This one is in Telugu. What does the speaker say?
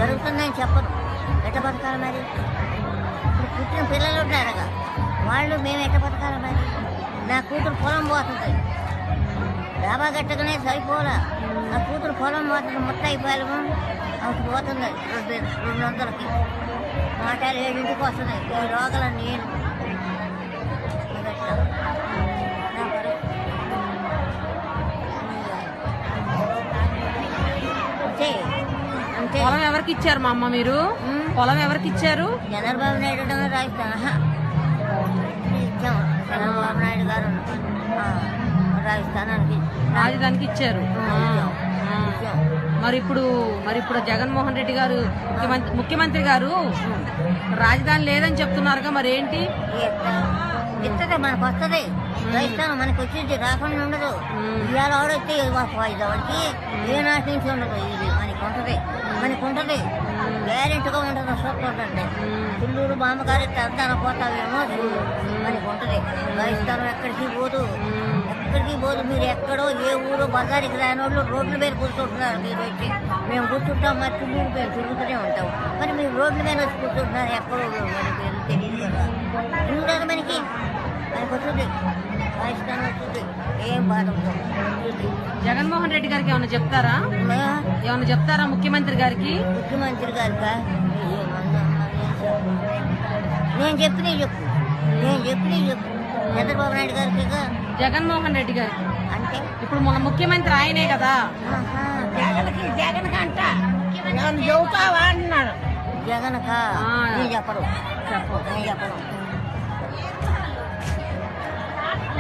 జరుగుతుందని చెప్పరు. ఎట్ట బతకాలి మరి? ఇప్పుడు పుట్టిన పిల్లలు ఉంటారుగా, వాళ్ళు మేము ఎట్ట బతకాలి మరి? నా కూతురు పొలం పోతుంది, డాబా కట్టగానే సరిపోలా. నా కూతురు పొలం పోతుంది, ముత్తైపోయాము ఆమెకు పోతుంది 200కి. మాటలు 7ంటికి వస్తున్నాయి. ఈ రోగాల నేను అంతే అంతే. పొలం ఎవరికి ఇచ్చారు మా అమ్మ మీరు? పొలం ఎవరికి ఇచ్చారు? చంద్రబాబు నాయుడు రాజస్థాన్ ఇచ్చాము. చంద్రబాబు నాయుడు గారు రాజస్థానానికి రాజధానికి ఇచ్చారు. మరి ఇప్పుడు జగన్మోహన్ రెడ్డి గారు ముఖ్యమంత్రి గారు రాజధాని లేదని చెప్తున్నారుగా, మరి ఏంటి? ఇస్తుంది, మనకు వస్తుంది. రాజస్థానం మనకు వచ్చింది, రాకుండా ఉండదు. ఇవాళ ఆడొస్తే వాడికి ఏ నాటి నుంచి ఉండదు. ఇది మనకు ఉంటుంది గ్యారెంటీగా ఉంటుంది. సూపర్ అంటే పిల్లూరు బామ్మగారి తన పోతావేమో మనకు ఉంటుంది. రాజస్థానం ఎక్కడికి పోదు. మీరు ఎక్కడో ఏ ఊరో బజారికి రాని వాళ్ళు రోడ్ల మీద కూర్చుంటున్నారు. మీరు వచ్చి మేము కూర్చుంటాం, మరి పిల్లూరు పేరు తిరుగుతూనే ఉంటాం. మరి మీరు రోడ్ల మీద వచ్చి కూర్చుంటున్నారు, ఎక్కడో మనకి తెలియదు కదా. ఉండదు మనకి వస్తుంది. రాజస్థానం వస్తుంది, ఏం బాధ ఉంటుంది. జగన్మోహన్ రెడ్డి గారికి ఏమన్నా చెప్తారా? ముఖ్యమంత్రి గారికి నేను చెప్పినవి చెప్పు. చంద్రబాబు నాయుడు గారికి, జగన్మోహన్ రెడ్డి గారికి అంటే ఇప్పుడు మన ముఖ్యమంత్రి ఆయనే కదా. జగన్ అంట చెబుతావా అన్నాడు. జగన్ చెప్పరు.